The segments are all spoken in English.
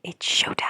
It's showtime.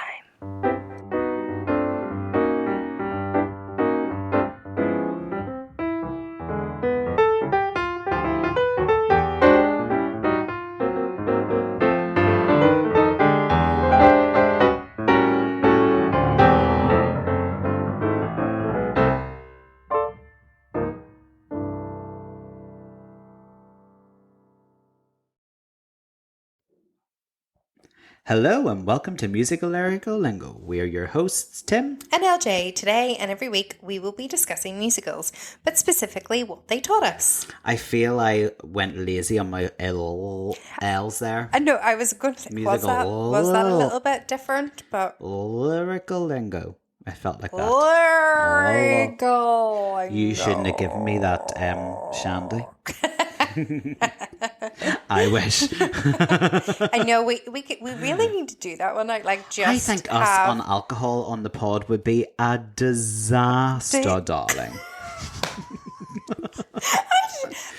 Hello and welcome to Musical Lyrical Lingo. We are your hosts, Tim And LJ. Today and every week we will be discussing musicals, but specifically what they taught us. I feel I went lazy on my L's there. I know, I was going to say, was that a little bit different? But Lyrical Lingo. I felt like that. Lyrical Lingo. You shouldn't have given me that shandy. I wish. I know we really need to do that one. Just I think us on alcohol on the pod would be a disaster, darling.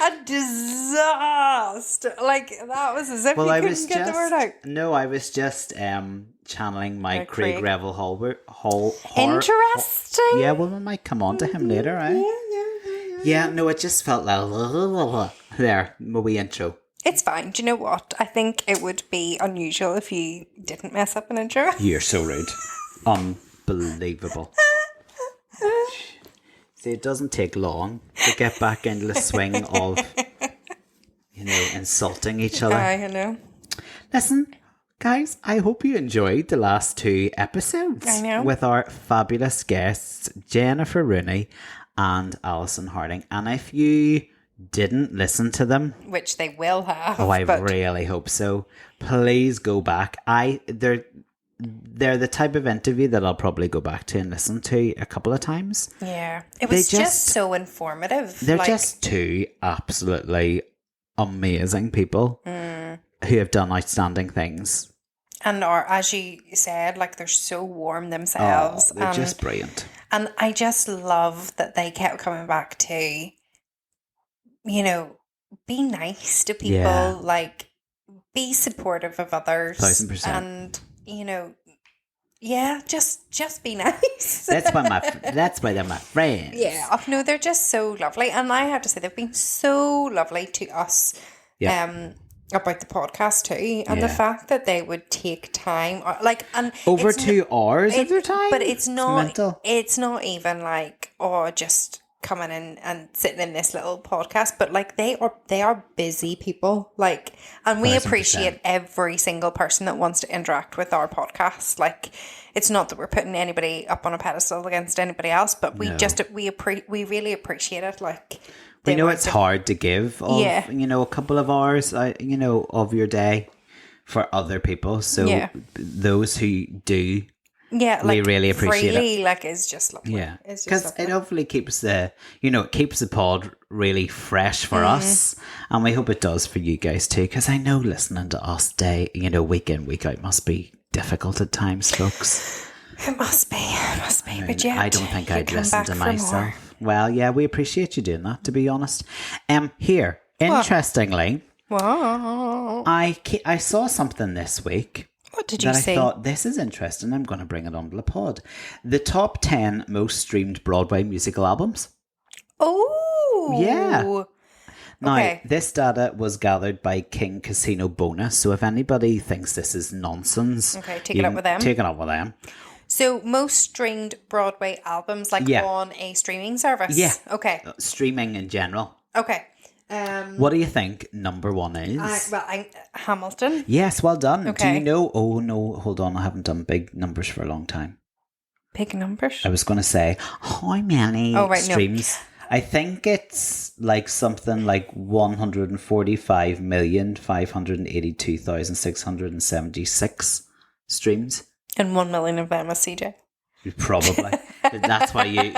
A disaster. Like, that was as if you couldn't get the word out. No, I was just channeling my Craig Revel Hall. Interesting. Yeah, well, we might come on to him later, right? Yeah, no, it just felt like there, my wee intro. It's fine. Do you know what? I think it would be unusual if you didn't mess up an intro. You're so rude. Unbelievable. See, it doesn't take long to get back into the swing of, insulting each other. I know. Listen, guys, I hope you enjoyed the last 2 episodes. I know. With our fabulous guests, Jennifer Rooney and Alison Harding. And if you didn't listen to them, which they will have. I really hope so. Please go back. They're the type of interview that I'll probably go back to and listen to a couple of times. Yeah. It was just so informative. They're just 2 absolutely amazing people who have done outstanding things. And are, as you said, they're so warm themselves. They're just brilliant. And I just love that they kept coming back to, be nice to people, be supportive of others. 1000%. And, just be nice. That's why they're my friends. Yeah. No, they're just so lovely. And I have to say, they've been so lovely to us. Yeah. About the podcast too, and the fact that they would take time, and over 2 hours of their time. But it's not. Mental. It's not even just coming in and sitting in this little podcast. But they are busy people. And we 1000%. appreciate every single person that wants to interact with our podcast. It's not that we're putting anybody up on a pedestal against anybody else, but we we really appreciate it. We know it's hard to give a couple of hours, of your day for other people. So those who do, we really appreciate it. It's just lovely. Yeah, because it hopefully keeps the pod really fresh for us, and we hope it does for you guys too. Because I know listening to us week in, week out must be difficult at times, folks. It must be. But yet, I don't think I'd listen to myself. Well, yeah, we appreciate you doing that, to be honest. Here, interestingly, I saw something this week. What did you see? I thought, this is interesting. I'm going to bring it onto the pod. The top 10 most streamed Broadway musical albums. Oh! Yeah. Now, this data was gathered by King Casino Bonus, so if anybody thinks this is nonsense... Okay, take it up with them. Take it up with them. So, most streamed Broadway albums, on a streaming service? Yeah. Okay. Streaming in general. Okay. What do you think number 1 is? Hamilton. Yes, well done. Okay. Do you know... Oh, no, hold on. I haven't done big numbers for a long time. Big numbers? I was going to say, how many streams... No. I think it's something like 145,582,676 streams. And 1 million of them is CJ. Probably. That's why you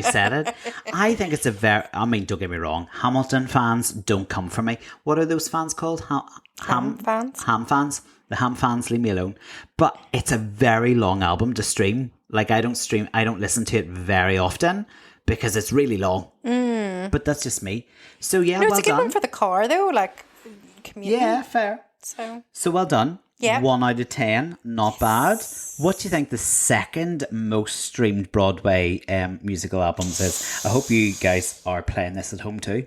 said it. I think it's don't get me wrong. Hamilton fans, don't come for me. What are those fans called? Ham fans? Ham fans. The Ham fans, leave me alone. But it's a very long album to stream. I don't listen to it very often because it's really long. But that's just me. So yeah, it's a good one for the car though, commute. Yeah, fair. So well done. Yeah. 1 out of 10. Not bad. What do you think the second most streamed Broadway musical albums is? I hope you guys are playing this at home too.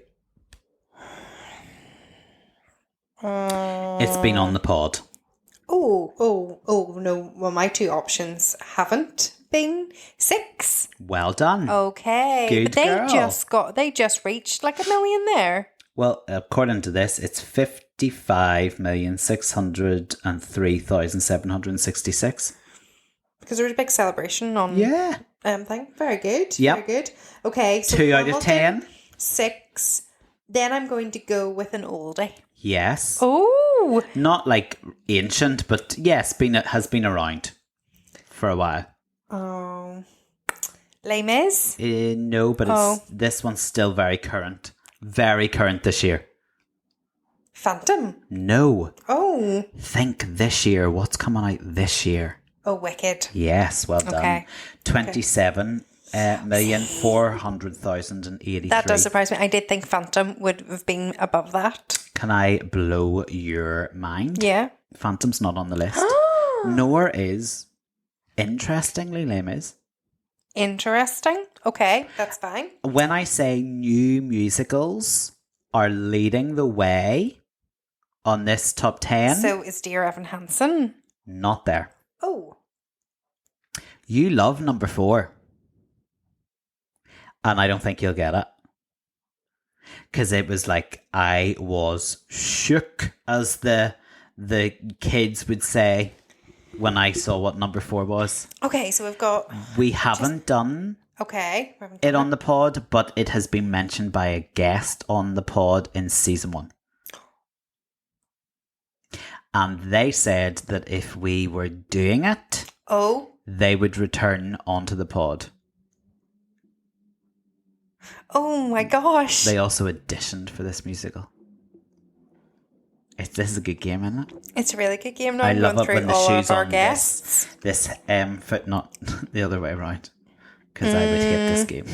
It's been on the pod. Oh, no. Well, my two options haven't been 6. Well done. Okay. Good But they just reached like 1 million there. Well, according to this, it's 55,603,766. Because there was a big celebration on thing. Very good. Yep. Very good. Okay. So 2 out of 10. 6. Then I'm going to go with an oldie. Yes. Oh. Not like ancient, but yes, has been around for a while. Oh. Les Mis? No, but this one's still very current. Very current this year. Phantom? No. Oh. Think this year. What's coming out this year? Oh, Wicked. Yes, well done. Okay. 27,400,083. That does surprise me. I did think Phantom would have been above that. Can I blow your mind? Yeah. Phantom's not on the list. Nor is, interestingly, Les Mis. Interesting. Okay, that's fine. When I say new musicals are leading the way on this top 10. So is Dear Evan Hansen? Not there. Oh. You love number 4. And I don't think you'll get it. Because it was like, I was shook, as the kids would say, when I saw what number 4 was. Okay, so we've got... We haven't done it on the pod, but it has been mentioned by a guest on the pod in season 1. And they said that if we were doing it, they would return onto the pod. Oh my gosh. They also auditioned for this musical. This is a good game, isn't it? It's a really good game. Now I I'm love going it when through the all shoes of our on guests. this foot, not the other way around. Because I would hate this game.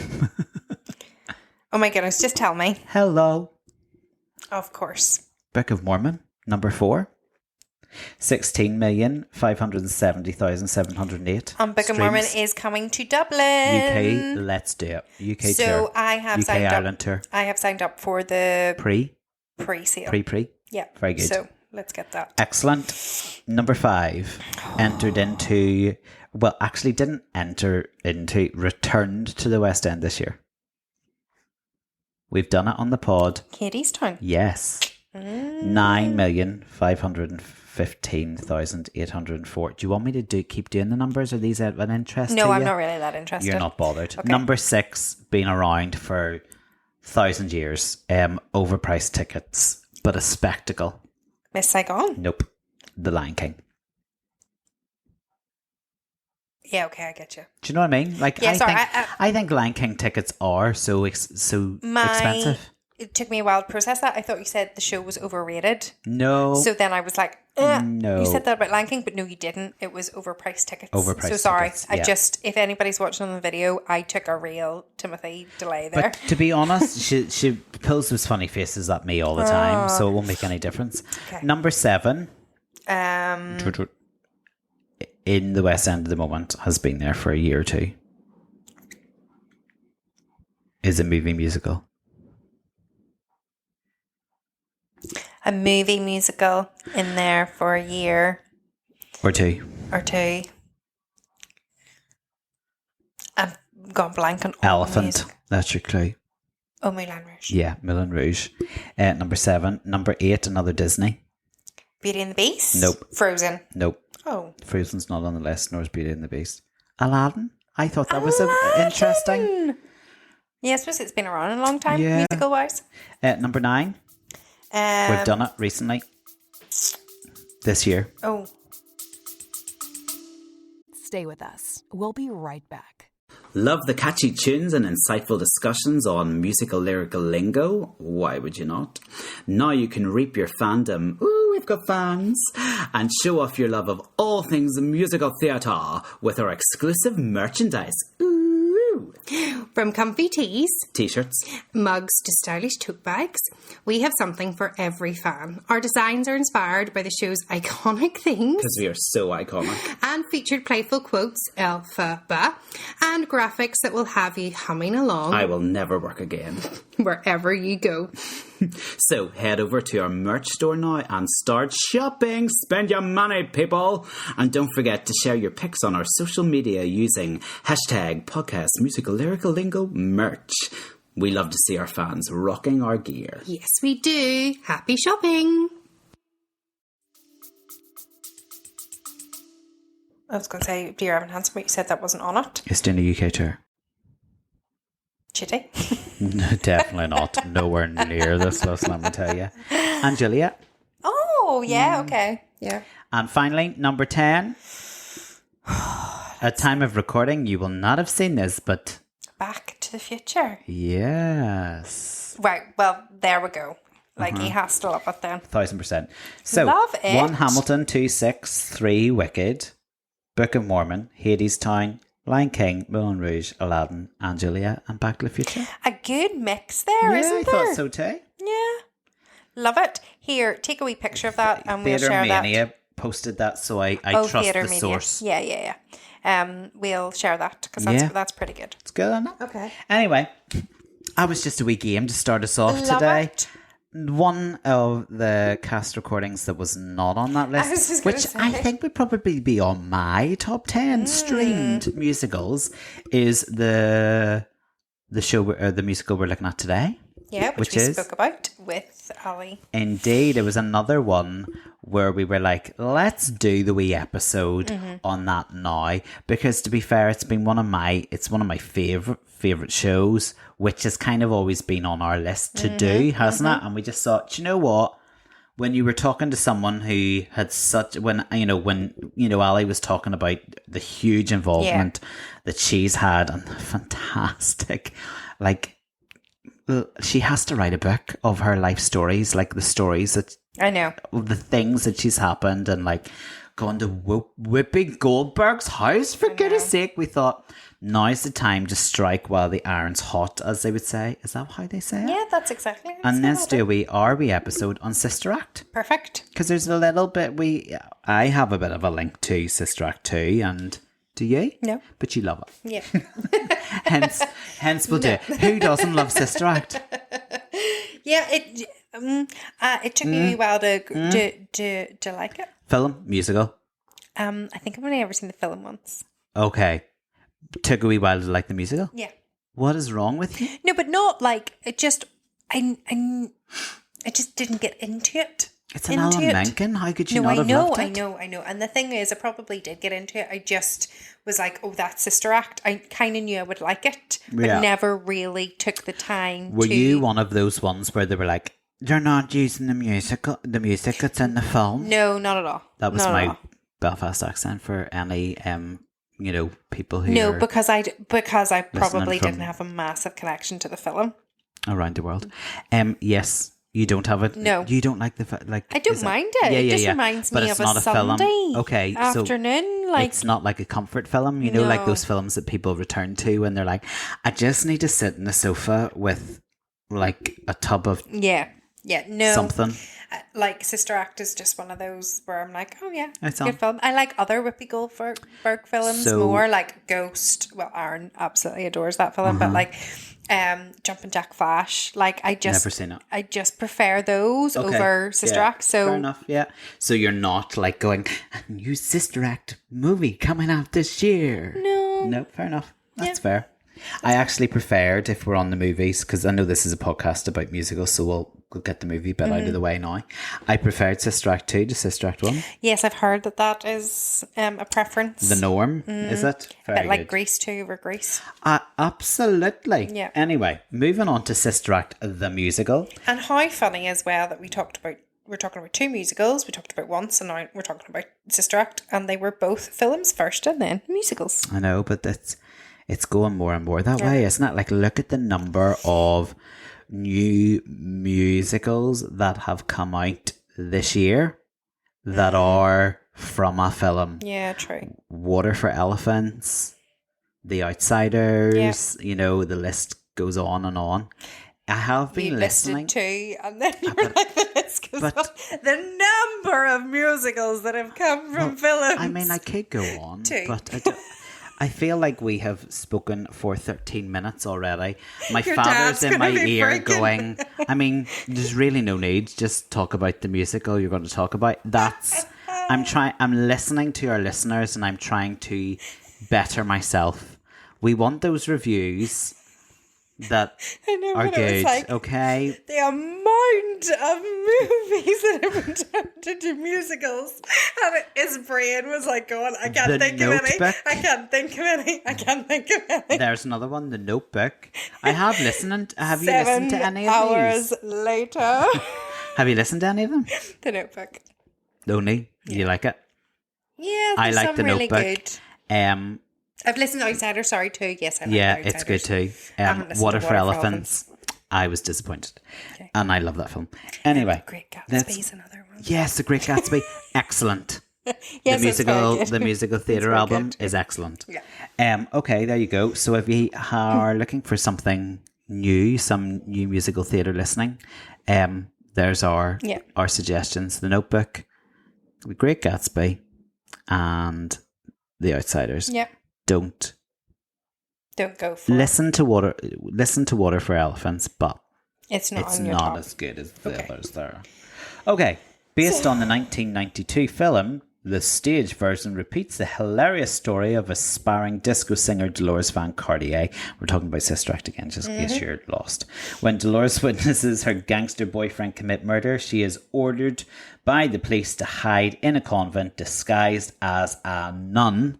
Oh my goodness, just tell me. Hello. Of course. Book of Mormon, number 4. 16,570,708. And Book of Mormon is coming to Dublin. UK, let's do it. UK tour. So I have signed up. Ireland tour. I have signed up for the pre-sale. Pre. Yeah. Very good. So let's get that. Excellent. Number 5 entered into, well, actually didn't enter into, returned to the West End this year. We've done it on the pod. Katiestown. Yes. 9,515,804. Do you want me to keep doing the numbers? Are these of an interest to you? No, I'm not really that interested. You're not bothered. Okay. Number 6, been around for 1,000 years. Overpriced tickets, but a spectacle. Miss Saigon? Nope. The Lion King. Yeah, okay, I get you. Do you know what I mean? Like, Yeah, I think Lion King tickets are so expensive. It took me a while to process that. I thought you said the show was overrated. No. So then I was like, no. You said that about Lion King, but no, you didn't. It was overpriced tickets. Overpriced So sorry. tickets, yeah. If anybody's watching on the video, I took a real Timothy delay there. But to be honest, she pulls those funny faces at me all the time, so it won't make any difference. Okay. Number 7. In the West End at the moment, has been there for a year or two. Is a movie musical. A movie musical in there for a year. Or two. I've gone blank on all Elephant. music. That's your clue. Oh, Moulin Rouge. Yeah, Moulin Rouge. Number 7. Number 8, another Disney. Beauty and the Beast? Nope. Frozen? Nope. Oh. Frozen's not on the list, nor is Beauty and the Beast. Aladdin? I thought that was interesting. Yeah, I suppose it's been around a long time, Yeah. musical-wise. Number 9. We've done it recently. This year. Oh. Stay with us. We'll be right back. Love the catchy tunes and insightful discussions on Musical Lyrical Lingo? Why would you not? Now you can reap your fandom. Ooh, we've got fans. And show off your love of all things musical theatre with our exclusive merchandise. Ooh. From comfy tees, T-shirts, mugs to stylish tote bags, we have something for every fan. Our designs are inspired by the show's iconic themes because we are so iconic. and featured playful quotes, alpha, ba, and graphics that will have you humming along I will never work again. wherever you go. So head over to our merch store now and start shopping. Spend your money, people. And don't forget to share your pics on our social media using hashtag podcast Musical Lyrical Lingo merch. We love to see our fans rocking our gear. Yes, we do. Happy shopping! I was going to say, Dear Evan Hansen, but you said that wasn't on it. It's doing a UK tour. Chitty. No, definitely not. Nowhere near this list, let me tell you. And Juliet. Oh, yeah, okay. Yeah. And finally, number 10. At time of recording, you will not have seen this, but... Back to the Future. Yes. Right, well, there we go. Like, he has to love it then. 1000%. So, Love it. 1 Hamilton, 2 6, 3 Wicked, Book of Mormon, Hadestown, Lion King, Moulin Rouge, Aladdin, and Juliet, and Back to the Future. A good mix there, Yeah, isn't I there? thought so too. Yeah. Love it. Here, take a wee picture of that and we'll Theatre share Mania that. posted that, so I trust Theatre the Mania. source. Yeah. We'll share that because that's pretty good. It's good, isn't it? Okay. Anyway, I was just a wee game to start us off Love today. it. One of the cast recordings that was not on that I was list, just gonna which say. I think would probably be on my top 10 streamed musicals, is the show or the musical we're looking at today. Yeah, which we spoke about with Ali. Indeed, it was another one where we were like, let's do the wee episode on that now, because to be fair, it's one of my favorite shows, which has kind of always been on our list to do, hasn't it? And we just thought, you know what? When you were talking to someone who had when Ali was talking about the huge involvement that she's had and the fantastic, like, she has to write a book of her life stories, like the stories that I know. the things that she's happened, and like going to Whoopi Goldberg's house, for goodness sake. We thought, now's the time to strike while the iron's hot, as they would say. Is that how they say it? Yeah, that's exactly it. And let's do our wee episode on Sister Act. Perfect. Because there's a little bit, I have a bit of a link to Sister Act too, and do you? No. But you love it. Yeah. Hence we'll do it. Who doesn't love Sister Act? Yeah, it took me a while to like it. Film, musical. I think I've only ever seen the film once. Okay. Took a wee while to like the musical? Yeah. What is wrong with you? No, but not like it just I just didn't get into it. It's an Alan Menken. How could you not have loved it? I know. And the thing is, I probably did get into it. I just was like, oh, that's Sister Act. I kind of knew I would like it, but never really took the time Were you one of those ones where they were like, they're not using the music that's in the film? No, not at all. That was my Belfast accent for any, people who No, are because I probably from didn't have a massive connection to the film. around the world. Yes. You don't have it? No. You don't like like... I don't mind it. It just reminds me of a Sunday afternoon. Like, it's not like a comfort film, like those films that people return to when they're like, I just need to sit in the sofa with like a tub of something. Like Sister Act is just one of those where I'm like, oh yeah, it's a good film. I like other Whoopi Goldberg films more, like Ghost. Well, Aaron absolutely adores that film, but like Jumpin' Jack Flash, like never seen it. I just prefer those over Sister Act. So fair enough, yeah. So you're not like going, a new Sister Act movie coming out this year. No, fair enough. That's fair. I actually preferred, if we're on the movies, because I know this is a podcast about musicals, so we'll get the movie bit out of the way now. I preferred Sister Act 2 to Sister Act 1. Yes, I've heard that is a preference. The norm, is it? Very bit like good. Grease 2 over Grease. Absolutely. Yeah. Anyway, moving on to Sister Act, the musical. And how funny as well that we're talking about two musicals. We talked about once, and now we're talking about Sister Act, and they were both films first and then musicals. I know, but it's going more and more that way, isn't it? Like, look at the number of new musicals that have come out this year that are from a film. Yeah, true. Water for Elephants, The Outsiders, you know, the list goes on and on. I have been listening. Listed 2, and then you're like, the list goes on. The number of musicals that have come from films. I mean, I could go on, 2. but I feel like we have spoken for 13 minutes already. My Your father's dad's in my gonna be ear freaking. going, I mean, there's really no need. Just talk about the musical you're going to talk about. I'm listening to our listeners and I'm trying to better myself. We want those reviews that are good, like, okay? The amount of movies that have been turned into musicals, and his brain was like going, I can't think of any. I can't think of any. I can't think of any. There's another one, The Notebook. I have listened. Have you listened to any of 7 these? hours later. Have you listened to any of them? The Notebook. Only? You like it? Yeah, I like The really Notebook. Good. I've listened to Outsider, sorry, too. Yes, I like yeah, Outsiders. it's good too. Water for Elephants. I was disappointed. Okay. And I love that film. Anyway. Great Gatsby's another one. Yes, The Great Gatsby. Excellent. Yes, the musical theatre album is excellent. Yeah. Okay, there you go. So if you are looking for something new, some new musical theatre listening, there's our suggestions. The Notebook, The Great Gatsby, and The Outsiders. Yep. Don't go for listen to Water for Elephants, but it's not as good as the others there. Okay, based on the 1992 film, the stage version repeats the hilarious story of aspiring disco singer Deloris Van Cartier. We're talking about Sister Act again, just in case you're lost. When Deloris witnesses her gangster boyfriend commit murder, she is ordered by the police to hide in a convent disguised as a nun.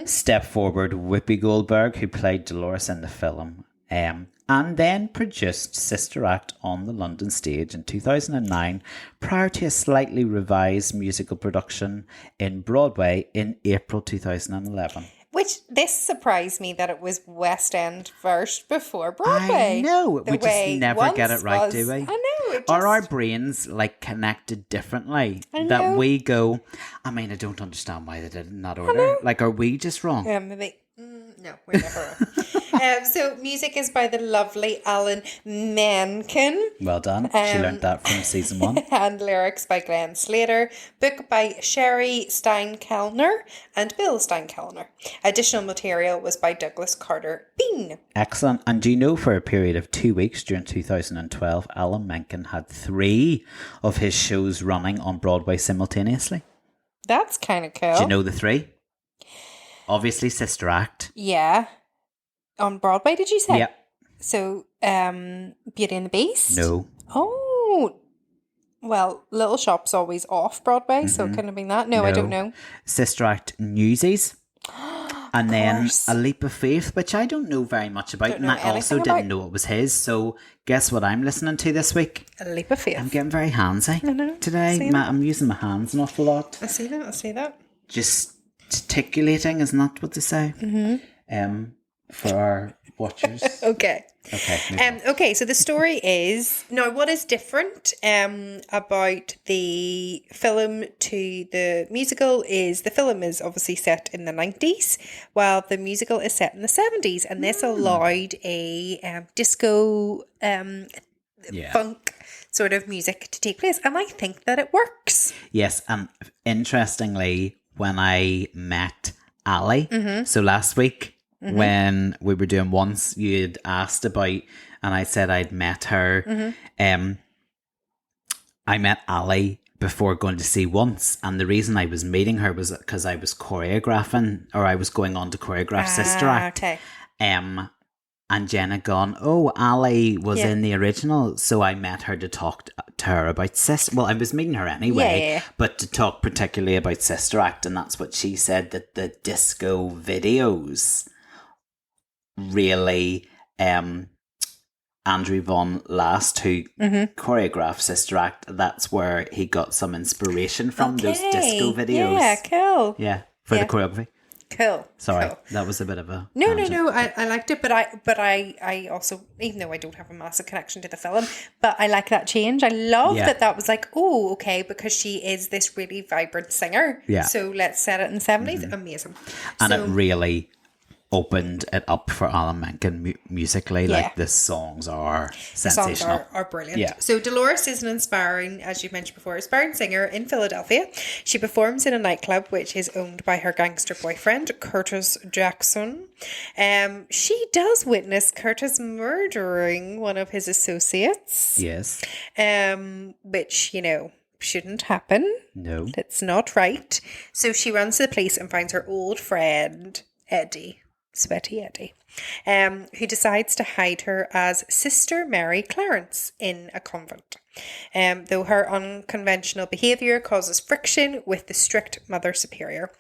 Step forward Whoopi Goldberg, who played Deloris in the film, and then produced Sister Act on the London stage in 2009, prior to a slightly revised musical production in Broadway in April 2011. Which, this surprised me that it was West End first before Broadway. I know, we just never get it right, do we? I know. Are our brains like connected differently? That we go, I mean, I don't understand why they did it in that order. Like, are we just wrong? Yeah, maybe. No, we're never wrong. So music is by the lovely Alan Menken. Well done. She learned that from season 1. And lyrics by Glenn Slater. Book by Sherry Steinkellner and Bill Steinkellner. Additional material was by Douglas Carter Bean. Excellent. And do you know, for a period of 2 weeks during 2012, Alan Menken had 3 of his shows running on Broadway simultaneously? That's kind of cool. Do you know the 3? Obviously, Sister Act. Yeah. On Broadway, did you say? Yeah. So, Beauty and the Beast? No. Oh. Well, Little Shop's always off Broadway, so it couldn't have been that. No, I don't know. Sister Act Newsies. And then A Leap of Faith, which I don't know very much about. And I also didn't know it was his. So, guess what I'm listening to this week? A Leap of Faith. I'm getting very handsy today. I'm using my hands an awful lot. I see that. Just gesticulating, isn't that what they say? For our watchers. Okay. Okay. So the story is now what is different about the film to the musical is the film is obviously set in the 90s, while the musical is set in the 70s, and this allowed a disco funk sort of music to take place, and I think that it works. Yes, and interestingly, when I met Ali, so last week, when we were doing Once, you had asked about, and I said I'd met her. I met Ali before going to see Once, and the reason I was meeting her was because I was choreographing, or I was going on to choreograph Sister Act. Okay. And Jen had gone, oh, Ali was in the original. So I met her to talk to her about Sister. Well, I was meeting her anyway, but to talk particularly about Sister Act. And that's what she said, that the disco videos really, Andrew Von Last, who choreographed Sister Act, that's where he got some inspiration from, those disco videos. Yeah, cool. Yeah, for the choreography. Cool. Sorry, cool. That was a bit of a no. I liked it, but I also, even though I don't have a massive connection to the film, but I like that change. I love that was like, oh, okay, because she is this really vibrant singer. Yeah. So let's set it in the 70s. Amazing. And it really opened it up for Alan Menken musically. Yeah. Like, the songs are The songs sensational. are brilliant. Yeah. So Deloris is an inspiring, as you mentioned before, aspiring singer in Philadelphia. She performs in a nightclub which is owned by her gangster boyfriend, Curtis Jackson. She does witness Curtis murdering one of his associates. Yes. Which, you know, shouldn't happen. No. It's not right. So she runs to the police and finds her old friend, Eddie. Sweaty Eddie, who decides to hide her as Sister Mary Clarence in a convent. Though her unconventional behaviour causes friction with the strict Mother Superior.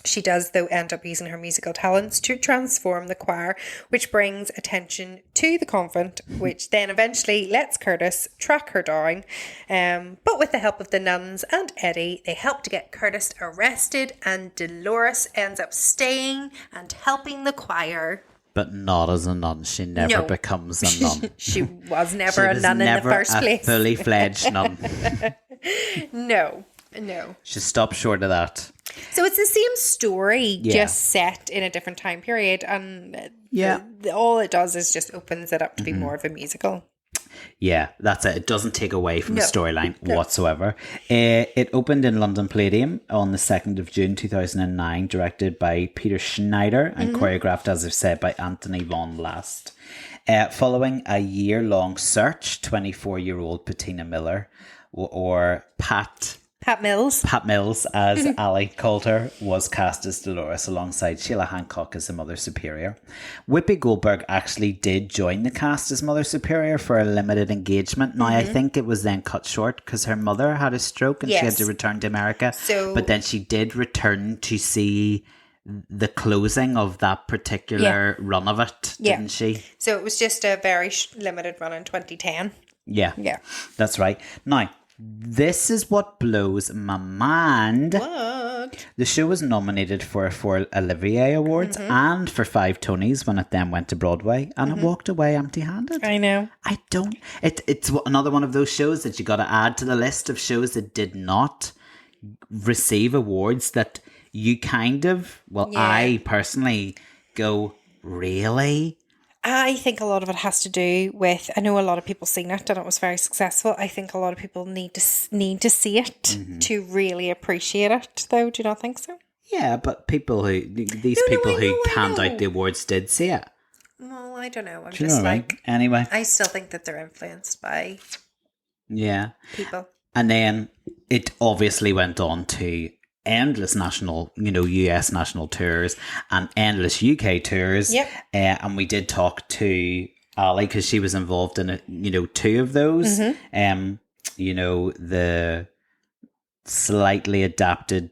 She does, though, end up using her musical talents to transform the choir, which brings attention to the convent, which then eventually lets Curtis track her down. But with the help of the nuns and Eddie, they help to get Curtis arrested, and Deloris ends up staying and helping the choir. But not as a nun. She never becomes a nun. She was never She a was nun in the never first a place. fully fledged nun. No. She stopped short of that. So it's the same story, Yeah. just set in a different time period, and Yeah. all it does is just opens it up to be more of a musical. Yeah, that's it. It doesn't take away from the storyline whatsoever. It opened in London Palladium on the 2nd of June 2009, directed by Peter Schneider and choreographed, as I've said, by Anthony von Last. Following a year-long search, 24-year-old Bettina Miller, or Pat Mills, as Ali called her, was cast as Deloris alongside Sheila Hancock as the Mother Superior. Whoopi Goldberg actually did join the cast as Mother Superior for a limited engagement. Now, I think it was then cut short because her mother had a stroke and she had to return to America. But then she did return to see the closing of that particular run of it, didn't she? So it was just a very limited run in 2010. Yeah. Yeah. That's right. Now, this is what blows my mind. What? The show was nominated for 4 Olivier Awards and for 5 Tonys when it then went to Broadway, and it walked away empty-handed. I know. I don't... It's another one of those shows that you got to add to the list of shows that did not receive awards that you kind of... Well, I personally go, really? I think a lot of it has to do with, I know a lot of people seen it and it was very successful. I think a lot of people need to see it to really appreciate it, though. Do you not think so? Yeah, but people who hand out the awards did see it. Well, I don't know. I'm Do you just know what I mean? like, Anyway. I still think that they're influenced by people. And then it obviously went on to endless national, US national tours and endless UK tours. Yep. And we did talk to Ali because she was involved in 2 of those. The slightly adapted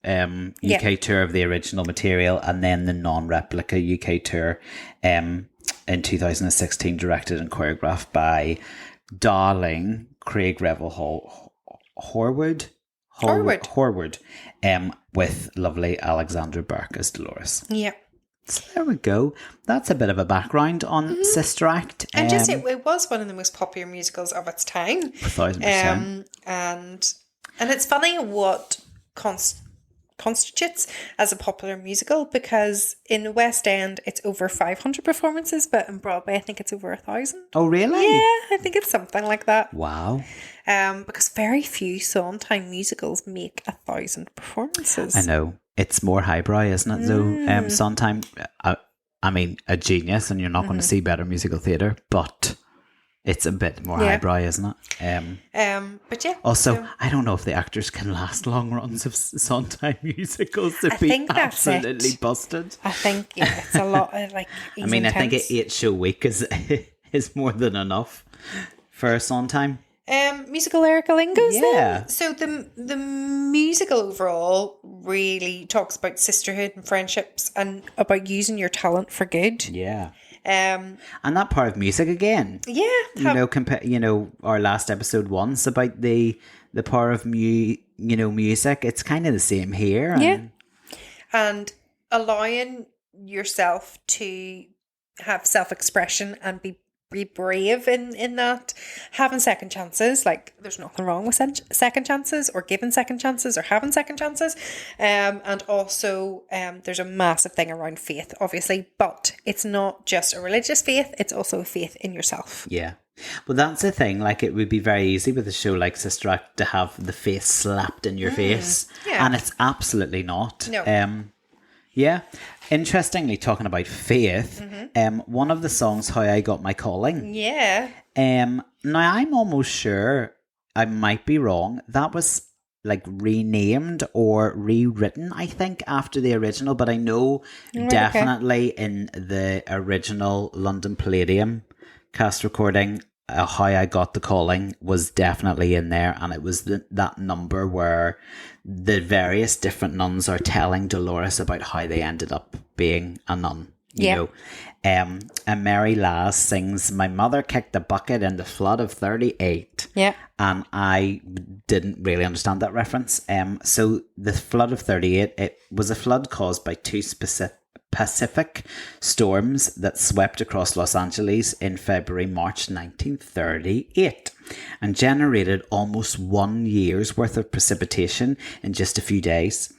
UK tour of the original material, and then the non-replica UK tour in 2016, directed and choreographed by darling Craig Revel Horwood, with lovely Alexandra Burke as Dolores. Yeah. So there we go. That's a bit of a background on Sister Act. And it was one of the most popular musicals of its time. 1,000%. And it's funny what constitutes as a popular musical, because in the West End it's over 500 performances, but in Broadway I think it's over 1,000. Oh, really? Yeah, I think it's something like that. Wow. Because very few Sondheim musicals make 1,000 performances. I know. It's more highbrow, isn't it, though? Sondheim, I mean, a genius, and you're not going to see better musical theatre, but it's a bit more highbrow, isn't it? But yeah. Also, I don't know if the actors can last long runs of Sondheim musicals. They'd be absolutely busted. I think it's a lot of, like, I mean, I think an 8-show week is more than enough for a Sondheim. Musical Lyrical Lingo. Yeah. So the musical overall really talks about sisterhood and friendships and about using your talent for good. Yeah. And that part of music again. Yeah. Our last episode once about the power of music. It's kind of the same here. And allowing yourself to have self-expression and be be brave in that, having second chances. Like, there's nothing wrong with second chances, or giving second chances, or having second chances. And also, there's a massive thing around faith, obviously, but it's not just a religious faith, it's also a faith in yourself. Yeah. Well, that's the thing. Like, it would be very easy with a show like Sister Act to have the face slapped in your face. Yeah. And it's absolutely not. No. Yeah. Interestingly, talking about faith, one of the songs, How I Got My Calling. Yeah. Now, I'm almost sure, I might be wrong, that was like renamed or rewritten, I think, after the original. But I know definitely in the original London Palladium cast recording, How I Got the Calling was definitely in there, and it was that number where the various different nuns are telling Deloris about how they ended up being a nun. You know, and Mary Lass sings, "My mother kicked the bucket in the flood of 38." Yeah. And I didn't really understand that reference. So the flood of 38, it was a flood caused by two Pacific storms that swept across Los Angeles in March 1938 and generated almost 1 year's worth of precipitation in just a few days.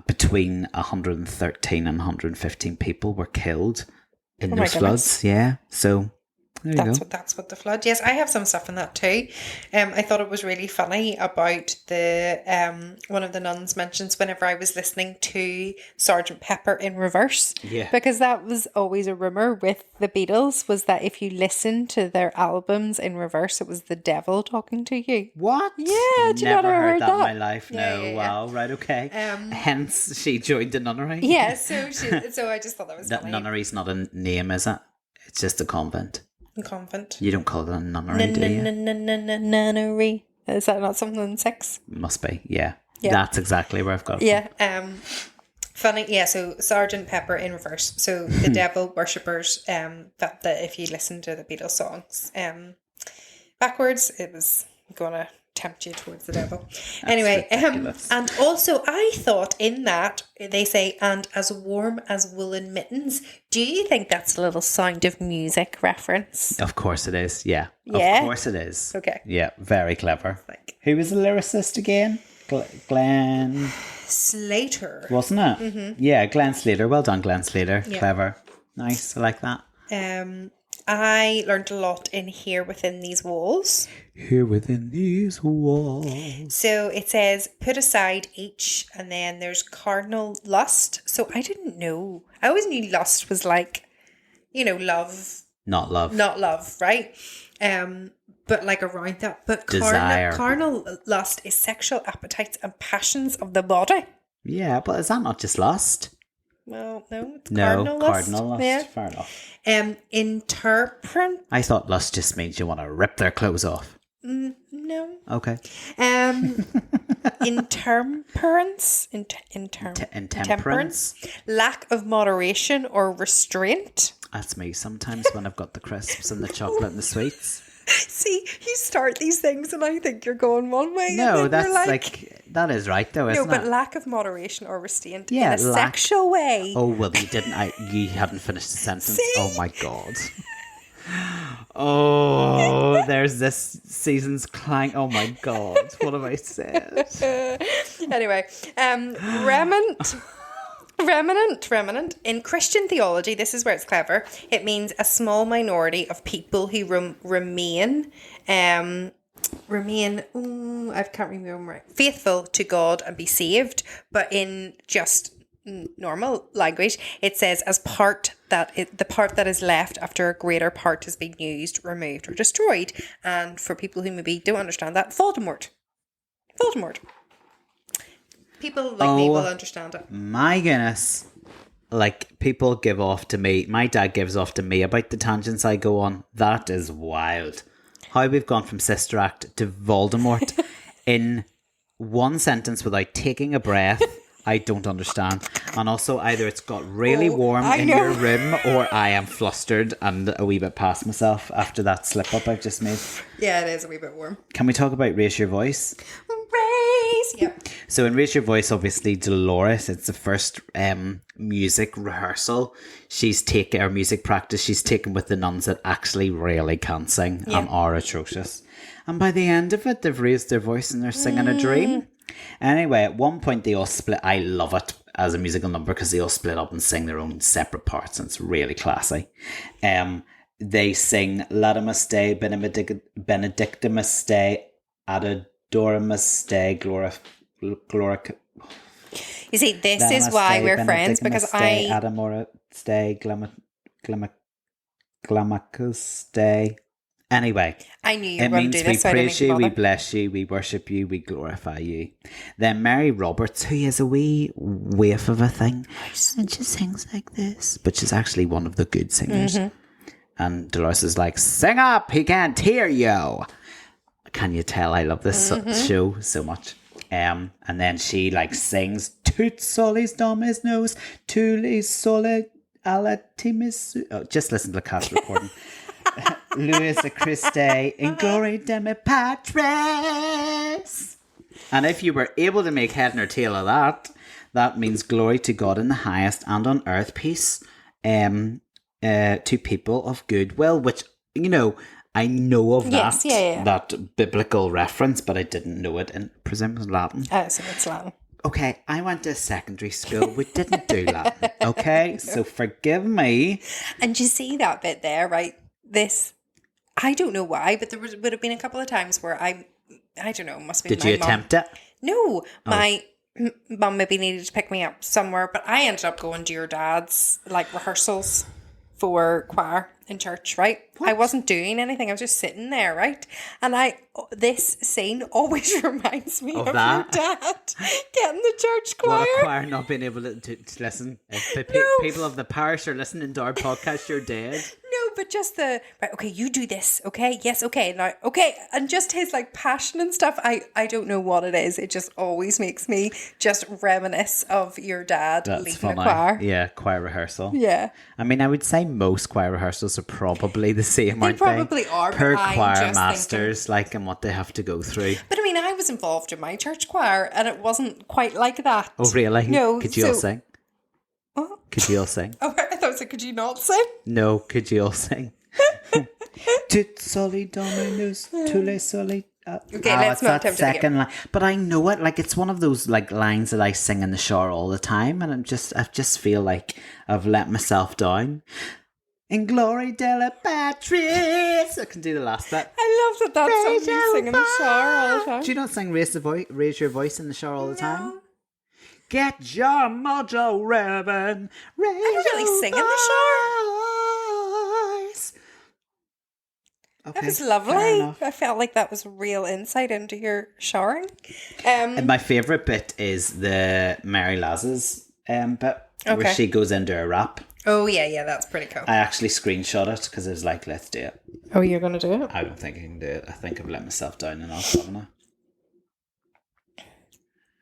Between 113 and 115 people were killed in those floods. Yeah, so there you go. That's what the flood. Yes, I have some stuff in that too. I thought it was really funny about the one of the nuns mentions whenever I was listening to Sergeant Pepper in reverse. Yeah. Because that was always a rumor with the Beatles, was that if you listen to their albums in reverse, it was the devil talking to you. What? Yeah, did you Never not heard heard that in my life. Yeah, No, yeah, yeah. wow, right, okay. Hence, she joined the nunnery. Yeah, so I just thought that was That funny. nunnery's not a name, is it? It's just a convent. Convent. You don't call it a nunnery, do you? Nunnery. Is that not something in 6? Must be, yeah. That's exactly where I've got it Yeah. Funny. Yeah. So Sergeant Pepper in reverse. So the devil worshippers. That if you listen to the Beatles songs, backwards, it was gonna tempt you towards the devil. Anyway, ridiculous. and also I thought in that they say, "and as warm as woolen mittens." Do you think that's a little Sound of Music reference? Of course it is, yeah. Yeah? Of course it is. Okay. Yeah, very clever. Like Who was the lyricist again? Glenn, Slater. wasn't it? Mm-hmm. Yeah, Glenn Slater. Well done, Glenn Slater. Yeah. Clever. Nice, I like that. I learned a lot in Here Within These Walls. Here within these walls. So it says, put aside each, and then there's cardinal lust. So I didn't know. I always knew lust was like, love, Not love. not love, right? But like around that. But Desire. carnal lust is sexual appetites and passions of the body. Yeah, but is that not just lust? Well, no, it's No, cardinal lust. cardinal lust. Yeah. Fair enough. Interpret. I thought lust just means you want to rip their clothes off. No. Okay. Intemperance. Intemperance. Lack of moderation or restraint. That's me sometimes when I've got the crisps and the chocolate and the sweets. See, you start these things and I think you're going one way. No, and then that's you're that is right though, isn't no, but it? lack of moderation or restraint Yeah, in a lack- sexual way. Oh, well, you hadn't finished the sentence. See? Oh my God. Oh, there's this season's clang. Oh my God. What have I said? Anyway, Remnant. In Christian theology, this is where it's clever. It means a small minority of people who remain, I can't remember right, faithful to God and be saved. But in just normal language, it says the part that is left after a greater part has been used, removed, or destroyed. And for people who maybe don't understand that, Voldemort. People like me will understand it. My goodness. Like, people give off to me. My dad gives off to me about the tangents I go on. That is wild. How we've gone from Sister Act to Voldemort in one sentence without taking a breath. I don't understand. And also, either it's got really warm in your room or I am flustered and a wee bit past myself after that slip up I've just made. Yeah, it is a wee bit warm. Can we talk about Raise Your Voice? Raise! Yep. So in Raise Your Voice, obviously, Deloris, it's the first music rehearsal she's taken, or music practice she's taken with the nuns that actually really can't sing and are atrocious. And by the end of it, they've raised their voice and they're singing a dream. Anyway, at one point they all split. I love it as a musical number because they all split up and sing their own separate parts, and it's really classy. They sing Latimus Dei, Benedictimus Dei, Adoramus Dei, Gloric. You see, this is why we're friends, because I... Adamora Stay, Glamacus Dei. Anyway, I knew you were going to do this, so I didn't we praise you, even we bother. bless you, we worship you, we glorify you. Then Mary Roberts, who is a wee waif of a thing, and she sings like this, but she's actually one of the good singers. And Deloris is like, sing up, he can't hear you. Can you tell I love this show so much? And then she like sings Tut solis domus nos, tulis sole alatimis. Oh, just listen to the cast recording. Louis Christe in glory demi patris. And if you were able to make head or tail of that, that means glory to God in the highest, and on earth peace to people of good will, which, you know, I know of that, that biblical reference, but I didn't know it, and presume it was Latin. Oh, so it's Latin. Okay, I went to secondary school. We didn't do Latin, okay? So forgive me. And you see that bit there, right? This, I don't know why, but there would have been a couple of times where I don't know, must be Did my you mum. attempt it? No, my mum maybe needed to pick me up somewhere, but I ended up going to your dad's like rehearsals for choir in church, right? What? I wasn't doing anything. I was just sitting there, right? And this scene always reminds me of that? your dad getting the church choir. What a choir not being able to listen. If people of the parish are listening to our podcast, you're dead. No, but just right, okay, you do this, okay? Yes, okay, now, okay. And just his like passion and stuff, I don't know what it is. It just always makes me just reminisce of your dad leading a choir. Yeah, choir rehearsal. Yeah. I mean, I would say most choir rehearsals are probably the same, aren't they? Probably are. Per but choir I'm just masters, thinking, like, and what they have to go through. But I mean, I was involved in my church choir and it wasn't quite like that. Oh, really? No. Could you all sing? What? Could you all sing? Oh, I thought so. Could you not sing? No, could you all sing? Tit soli dominus, tule soli. Okay, let's not attempt it again. Line. But I know it, like it's one of those like lines that I sing in the shower all the time, and I just feel like I've let myself down. In glory della patris. I can do the last bit. I love that song you sing in the shower all the time. Do you not sing raise your voice in the shower all the time? Get your mojo revving. I don't really sing in the voice. Okay, that was lovely. I felt like that was real insight into your showering. And my favourite bit is the Mary Laz's bit, where she goes into a rap. Oh, yeah, that's pretty cool. I actually screenshot it because I was like, let's do it. Oh, you're going to do it? I don't think I can do it. I think I've let myself down enough, haven't I?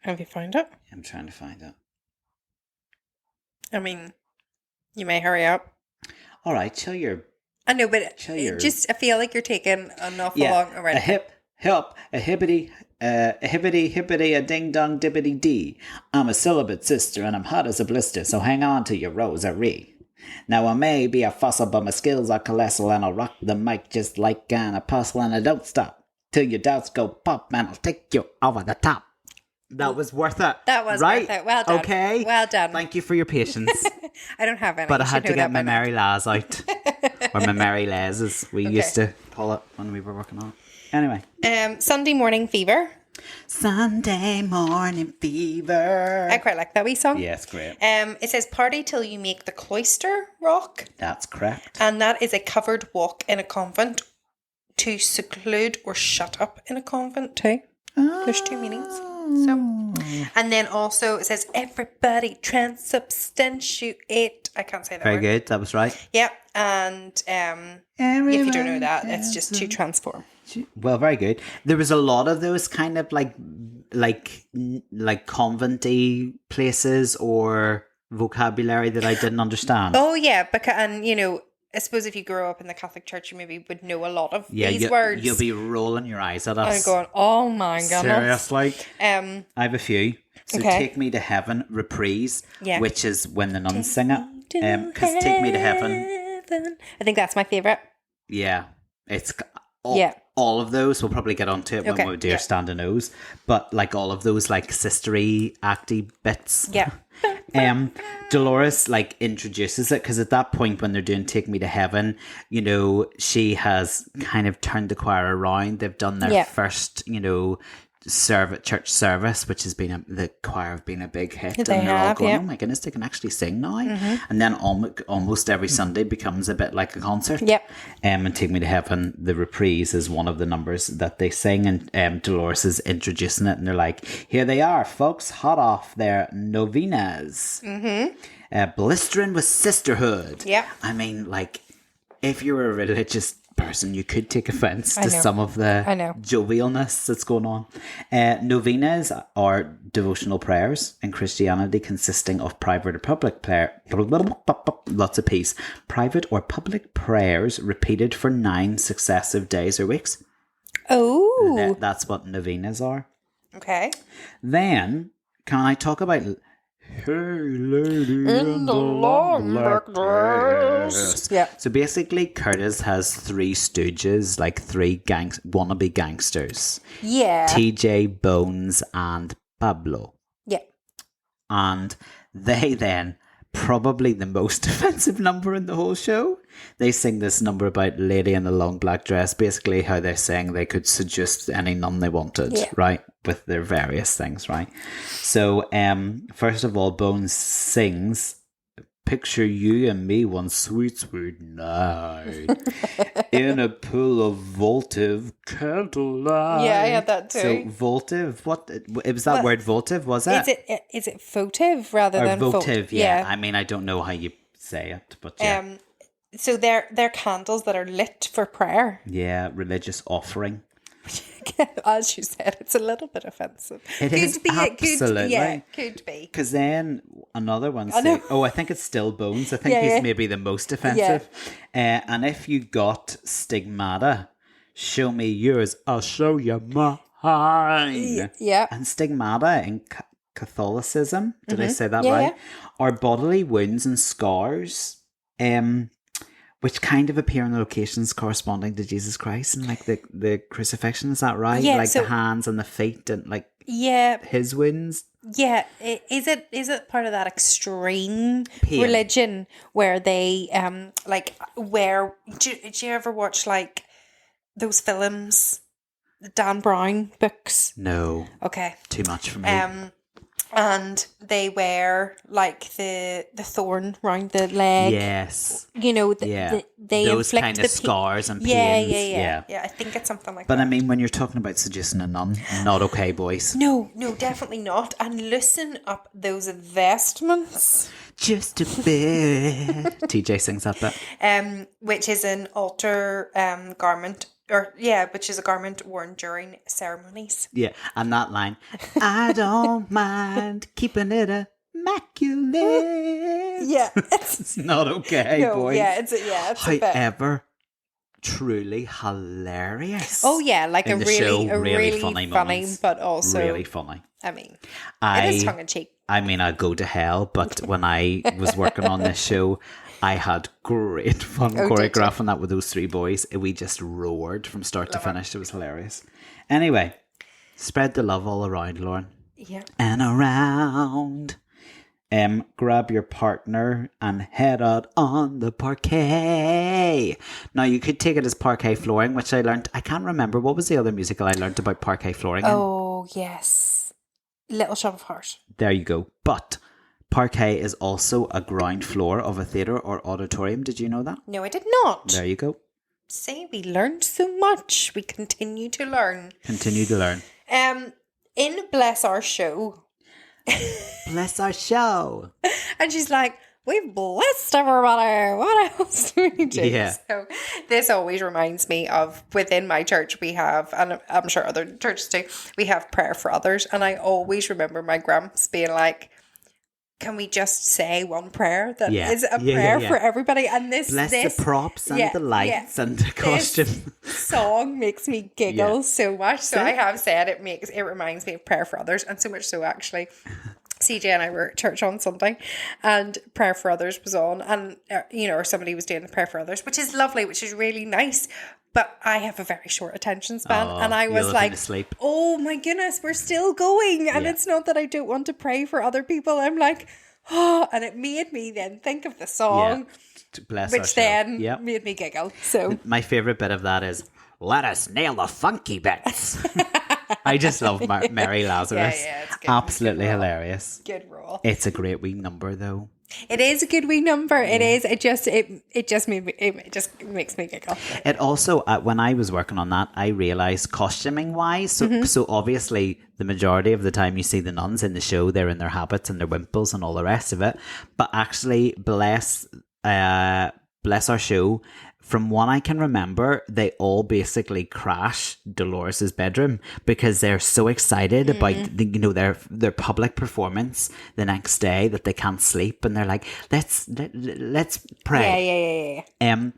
Have you found it? I'm trying to find it. I mean, you may hurry up. All right, chill your... I know, but I feel like you're taking an awful long already. A hip, a hibbity, a ding dong dibbity dee. I'm a celibate sister and I'm hot as a blister, so hang on to your rosary. Now I may be a fossil, but my skills are colossal, and I'll rock the mic just like an apostle, and I don't stop till your doubts go pop, and I'll take you over the top. That was worth it. That was right? worth it. Well done. Okay. Well done. Thank you for your patience. I don't have any. But I had to get my Mary Laz out. Or my Mary Laz, as we used to call it when we were working on it. Anyway. Sunday Morning Fever. Sunday Morning Fever. I quite like that wee song. Yeah, it's great. It says, party till you make the cloister rock. That's correct. And that is a covered walk in a convent. To seclude or shut up in a convent too. There's two meanings. So, and then also it says, everybody transubstantiate. I can't say that Very word. good. That was right. Yeah. And if you don't know that, it's just to transform. Well, very good. There was a lot of those kind of like convent-y places or vocabulary that I didn't understand. Oh yeah, because and you know, I suppose if you grew up in the Catholic Church, you maybe would know a lot of these you, words. You'll be rolling your eyes at and us. going, oh my goodness. Seriously. I have a few. So Okay. Take Me to Heaven, reprise, Yeah. which is when the nuns sing it. Because Take Me to Heaven, I think that's my favourite. yeah, it's Yeah. all of those. We'll probably get onto it Okay, when we do yeah. our standing O's. But like all of those like sistery acty bits. Yeah. Deloris like introduces it because at that point when they're doing Take Me to Heaven, you know, she has kind of turned the choir around. They've done their first, you know, church service, which has been the choir have been a big hit. They and they're all have, going, yeah. oh my goodness, they can actually sing now. And then almost every Sunday becomes a bit like a concert. Yep. And Take Me to Heaven, the reprise is one of the numbers that they sing, and Deloris is introducing it, and they're like, here they are, folks, hot off their novenas. Blistering with sisterhood. Yep. I mean, like, if you were a religious person, you could take offense to know. some of the I know. jovialness that's going on. Novenas are devotional prayers in Christianity consisting of private or public lots of peace, private or public prayers repeated for 9 successive days or weeks. Oh. That's what novenas are. Okay. Then, can I talk about Hey Lady in the Long Black Dress? Yeah. So basically, Curtis has 3 stooges, like 3 wannabe gangsters. Yeah. TJ, Bones, and Pablo. Yeah. And they then, probably the most offensive number in the whole show, they sing this number about Lady in the Long Black Dress, basically how they're saying they could seduce any nun they wanted, right? With their various things, right? So, first of all, Bones sings, picture you and me one sweet, sweet night in a pool of votive candlelight. Yeah, I had that too. So, votive, what? It was that word votive, was it? Is it votive rather Or than votive, yeah. I mean, I don't know how you say it, but yeah. So they're candles that are lit for prayer. Yeah, religious offering. As you said, it's a little bit offensive. It is absolutely. Could be. Because then another one said, I think it's still Bones. I think he's maybe the most offensive. And if you got stigmata, show me yours, I'll show you mine. Yeah. And stigmata in Catholicism, did I say that Yeah, right? yeah. Are bodily wounds and scars, which kind of appear in the locations corresponding to Jesus Christ and like the crucifixion, is that right? Yeah, like so- the hands and the feet and like Yeah. his wounds. Yeah, is it part of that extreme Pain. religion where they do you ever watch like those films, the Dan Brown books? No, Okay. too much for me. And they wear like the thorn round the leg. Yes. You know, Yeah. they Those inflict kind the of scars and Yeah, pains. yeah. I think it's something like But that. I mean, when you're talking about seducing a nun, not okay, boys. No, definitely not. And loosen up those vestments. Just a bit. TJ sings that bit. Which is an altar garment, which is a garment worn during ceremonies. Yeah, and that line, I don't mind keeping it immaculate. Yeah, It's not okay, boys. it's a bit. However, truly hilarious. Oh yeah, like in a the really, show, a really funny funny, moments. but also really funny. I mean, it is tongue in cheek. I mean, I'd go to hell, but when I was working on this show, I had great fun choreographing that with those 3 boys. We just roared from start to finish. It was hilarious. Anyway, spread the love all around, Lauren. Yeah. And around. Grab your partner and head out on the parquet. Now, you could take it as parquet flooring, which I learned. I can't remember. What was the other musical I learned about parquet flooring in? Oh yes, Little Shop of Horrors. There you go. But parquet is also a ground floor of a theatre or auditorium. Did you know that? No, I did not. There you go. See, we learned so much. We continue to learn. Continue to learn. In Bless Our Show. Bless our show. And she's like, we've blessed everybody. What else do we do? Yeah. So this always reminds me of within my church we have, and I'm sure other churches too, we have prayer for others. And I always remember my gramps being like, can we just say one prayer that Yeah. is a Yeah, prayer yeah. for everybody? And this Bless the props and the lights and the costume. This song makes me giggle so much. So I have said it reminds me of Prayer for Others, and so much so actually. CJ and I were at church on Sunday, and Prayer for Others was on, and or somebody was doing the Prayer for Others, which is lovely, which is really nice. But I have a very short attention span, and I was like, "Oh my goodness, we're still going!" And it's not that I don't want to pray for other people. I'm like, "Oh," and it made me then think of the song, which then made me giggle. So my favorite bit of that is, "Let us nail the funky bits." I just love Mary Lazarus. Yeah, it's good. Absolutely hilarious. Good role. It's a great wee number, though. It is a good wee number. It is. It just makes me giggle. It also, when I was working on that, I realised costuming wise. So obviously, the majority of the time you see the nuns in the show, they're in their habits and their wimples and all the rest of it. But actually, bless our show. From what I can remember, they all basically crash Deloris's bedroom because they're so excited about their public performance the next day that they can't sleep, and they're like, let's pray. Yeah.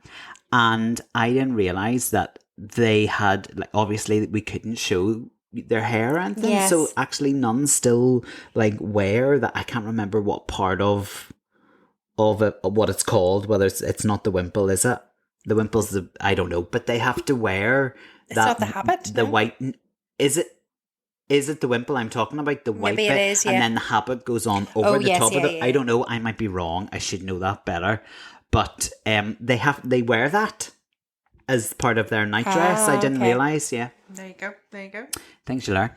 And I didn't realize that they had, like, obviously we couldn't show their hair or anything. Yes. So actually nuns still like wear that. I can't remember what part of it, what it's called, whether it's not the wimple, is it? The wimple's I don't know, but they have to wear it's not the habit. The white, is it the wimple I'm talking about? The white Maybe bit, it is, yeah. And then the habit goes on over the top of it. I don't know. I might be wrong. I should know that better. But they wear that as part of their nightdress. I didn't realise. Yeah. There you go. Thanks, you learn.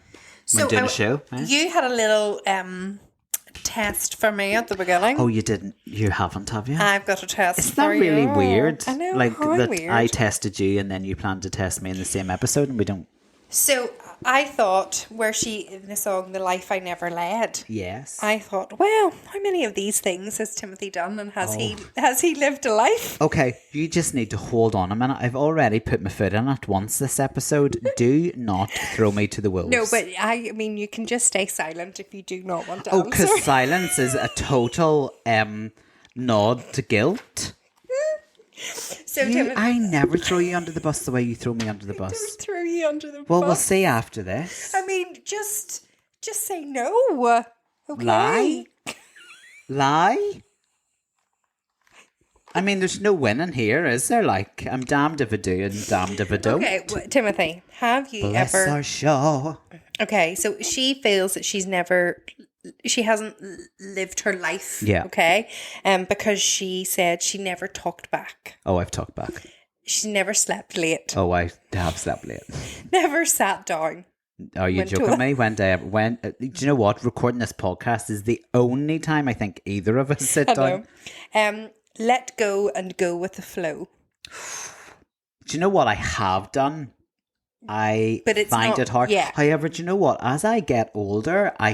So when doing a show, you had a little test for me at the beginning. Oh, you didn't? You haven't, have you? I've got a test. Isn't that really weird? I know. Like how that weird. I tested you and then you planned to test me in the same episode, and we don't. So I thought, in the song "The Life I Never Led." Yes. I thought, well, how many of these things has Timothy done, and has he lived a life? Okay, you just need to hold on a minute. I've already put my foot in it once this episode. Do not throw me to the wolves. No, but I mean, you can just stay silent if you do not want to answer. Because silence is a total nod to guilt. So I never throw you under the bus the way you throw me under the bus. Don't throw you under the bus. Well, we'll see after this. I mean, just say no. Okay. Lie? I mean, there's no winning here, is there? Like, I'm damned if I do and damned if I don't. Okay, Timothy, have you Bless ever... our show. Okay, so she feels that she hasn't lived her life. Yeah. Okay, because she said she never talked back. Oh, I've talked back. She's never slept late. Oh, I have slept late. Never sat down. Are you joking me? Do you know what? Recording this podcast is the only time I think either of us sit down. Let go and go with the flow. Do you know what I have done? I find it hard. Yeah. However, do you know what? As I get older, I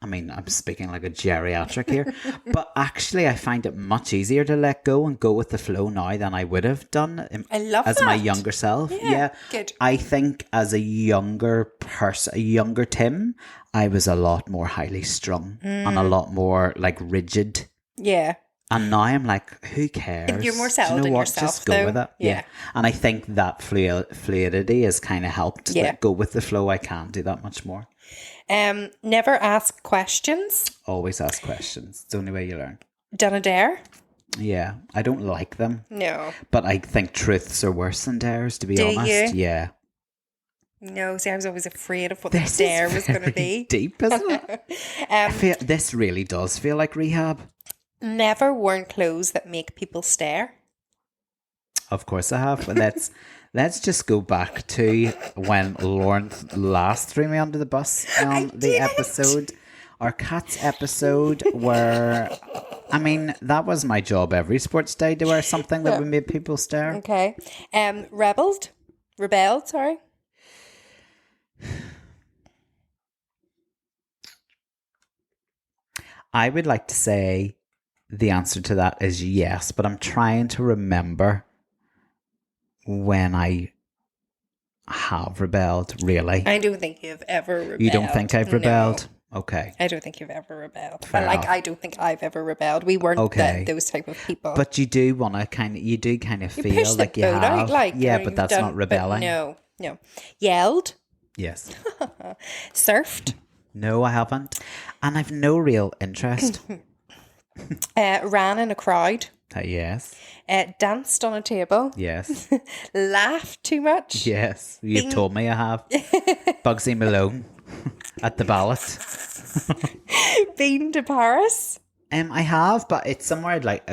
mean, I'm speaking like a geriatric here, but actually I find it much easier to let go and go with the flow now than I would have done as my younger self. Yeah. Good. I think as a younger person, a younger Tim, I was a lot more highly strung and a lot more like rigid. Yeah. And now I'm like, who cares? You're more settled Do you know in what? yourself, Just go though. with it. Yeah. And I think that fluidity has kind of helped. Yeah. Like, go with the flow. I can't do that much more. Never ask questions. Always ask questions. It's the only way you learn. Done a dare? Yeah. I don't like them. No. But I think truths are worse than dares, to be honest. You? Yeah. No, see, I was always afraid of what the dare was going to be. Deep, isn't it? This really does feel like rehab. Never worn clothes that make people stare. Of course I have. But let's just go back to when Lauren last threw me under the bus on the episode, our cats episode, where, I mean, that was my job every sports day, to wear something that would make people stare. Okay. Rebelled, sorry. I would like to say the answer to that is yes, but I'm trying to remember when I have rebelled, really. I don't think you've ever rebelled. You don't think I've rebelled? Okay. I don't think you've ever rebelled. Fair Like, enough. I don't think I've ever rebelled. We weren't Okay. those type of people. But you do want to kind of feel Push like the you boat have. out, like, yeah, or but you've that's done- not rebelling. But no. Yelled, Yes. surfed, No, I haven't. And I've no real interest. ran in a crowd, Yes. danced on a table, Yes. laughed too much, Yes. You've told me I have. Bugsy Malone at the ballot. been to Paris. I have, but it's somewhere I'd like.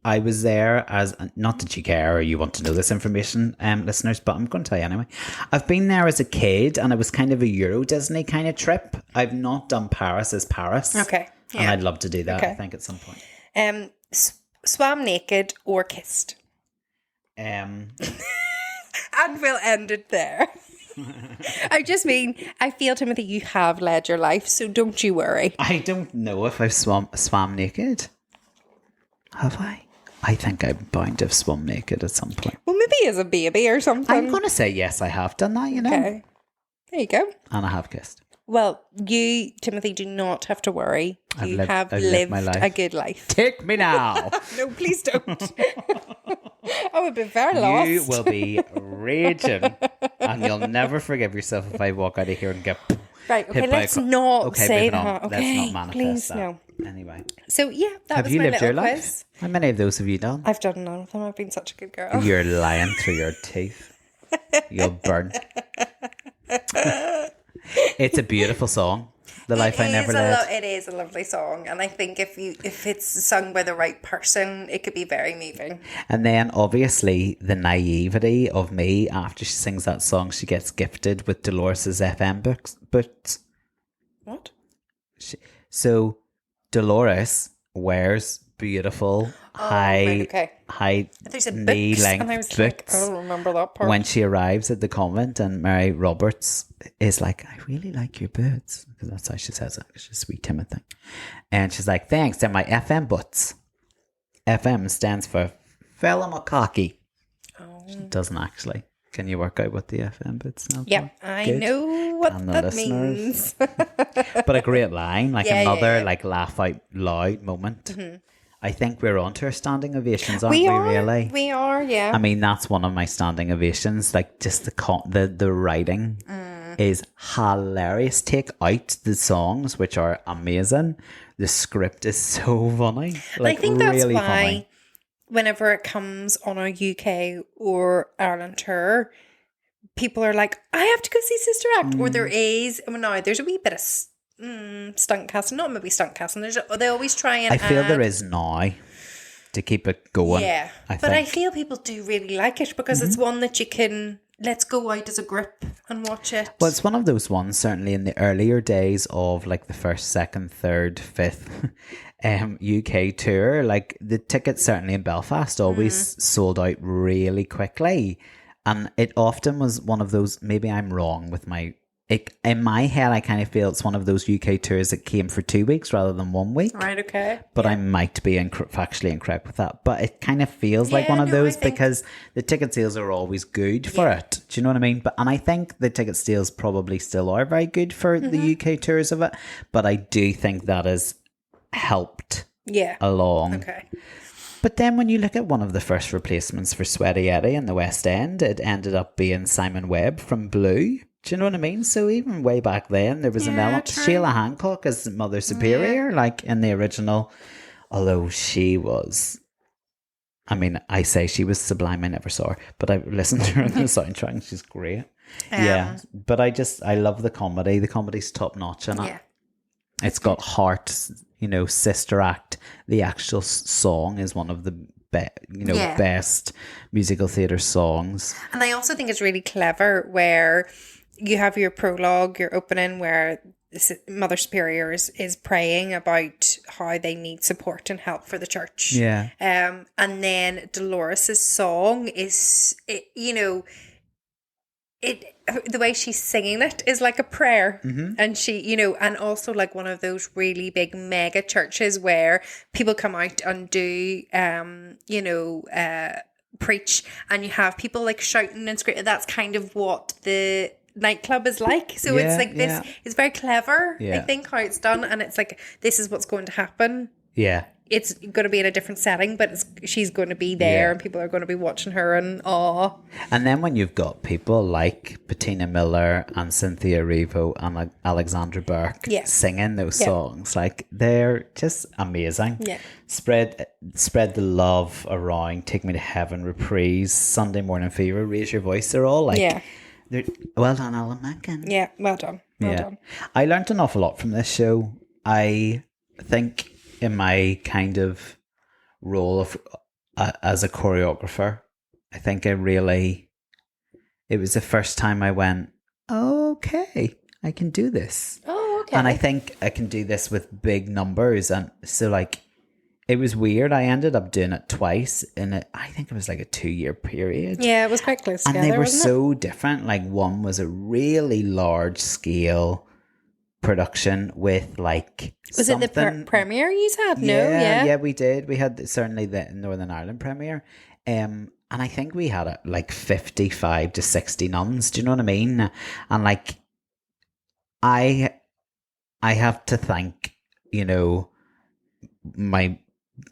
I was there as not that you care or you want to know this information, listeners, but I'm going to tell you anyway. I've been there as a kid, and it was kind of a Euro Disney kind of trip. I've not done Paris as Paris. Okay, And yeah. I'd love to do that. Okay. I think at some point. Swam naked or kissed. Um, And we'll end it there. I just mean, I feel, Timothy, you have led your life, so don't you worry. I don't know if I've swam naked. Have I? I think I'm bound to have swum naked at some point. Well, maybe as a baby or something. I'm going to say yes, I have done that, you know. Okay. There you go. And I have kissed. Well, you, Timothy, do not have to worry. You I've have lived my lived life. a good life. Take me now. No, please don't. I would be very lost. You will be raging, and you'll never forgive yourself if I walk out of here and get Right, okay, hit by a let's car. not Okay, say moving on. that. Let's Okay, not manifest please, that. no. Anyway, So, yeah, that have was you my lived little your life? quiz. How many of those have you done? I've done none of them. I've been such a good girl. You're lying through your teeth. You'll burn. It's a beautiful song. The Life I Never Led. It is a lovely song, and I think if it's sung by the right person, it could be very moving. And then obviously the naivety of me after she sings that song, she gets gifted with Deloris's FM boots. What? So Deloris wears beautiful high There's a knee books, and I length was like, boots I don't remember that part. when she arrives at the convent, and Mary Roberts is like, I really like your boots, because that's how she says it. She's sweet Timothy, and she's like, thanks, they're my FM boots. FM stands for Fellow-McCocky. She doesn't actually. Can you work out what the FM boots stand Yep, for? I Good. know what And the that listeners. means. But a great line, like Yeah, another yeah. like laugh out loud moment. I think we're on to our standing ovations, aren't we we? are, Really? we are, yeah. I mean, that's one of my standing ovations. Like, just the writing is hilarious. Take out the songs, which are amazing. The script is so funny. Like, I think that's really why funny. whenever it comes on a UK or Ireland tour, people are like, I have to go see Sister Act. Or there is, well, now there's a wee bit of stunt casting, not maybe stunt casting. They always try and I feel add, there is now to keep it going. yeah. I But I think. feel people do really like it because it's one that you can, let's go out as a group and watch it. Well, it's one of those ones, certainly in the earlier days of like the first, second, third, fifth UK tour, like the tickets certainly in Belfast always sold out really quickly. And it often was one of those, maybe I'm wrong with in my head, I kind of feel it's one of those UK tours that came for 2 weeks rather than 1 week. Right, okay. But I might be factually incorrect with that. But it kind of feels like Yeah, one of no, I those think- because the ticket sales are always good for it. Do you know what I mean? And I think the ticket sales probably still are very good for Mm-hmm. the UK tours of it. But I do think that has helped Yeah. along. Okay. But then when you look at one of the first replacements for Sweaty Eddie in the West End, it ended up being Simon Webb from Blue. Do you know what I mean? So even way back then, there was an Yeah, element. true. Sheila Hancock as Mother Superior, like in the original, although she was, I mean, I say she was sublime. I never saw her, but I listened to her in the soundtrack and she's great. Yeah. But I love the comedy. The comedy's top notch in it. Yeah. It's got heart, Sister Act. The actual song is one of the Yeah. best musical theatre songs. And I also think it's really clever where you have your prologue, your opening, where Mother Superior is praying about how they need support and help for the church. Yeah. And then Deloris's song is, the way she's singing it is like a prayer. And she, and also like one of those really big mega churches where people come out and do, preach, and you have people like shouting and screaming. That's kind of what the Nightclub is like. So Yeah, it's like this, yeah. it's very clever, I Yeah. think, how it's done. And it's like, this is what's going to happen. Yeah. It's going to be in a different setting, but she's going to be there Yeah. and people are going to be watching her and aw. And then when you've got people like Bettina Miller and Cynthia Erivo and like Alexandra Burke Yeah. singing those Yeah. songs, like they're just amazing. Yeah. Spread the love around. Take Me to Heaven, Reprise, Sunday Morning Fever, Raise Your Voice. They're all like, Yeah. they're, well done, Alan Menken. Yeah, well done. Well done. I learned an awful lot from this show. I think in my kind of role of as a choreographer, I think it was the first time I went, okay, I can do this. Oh, okay. And I think I can do this with big numbers. And so like, it was weird. I ended up doing it twice I think it was like a 2-year period. Yeah, it was quite close And together, they were wasn't so different. Like one was a really large scale production with like Was it the premiere you had? No, yeah, we did. We had certainly the Northern Ireland premiere. And I think we had like 55 to 60 nuns. Do you know what I mean? And like, I have to thank, my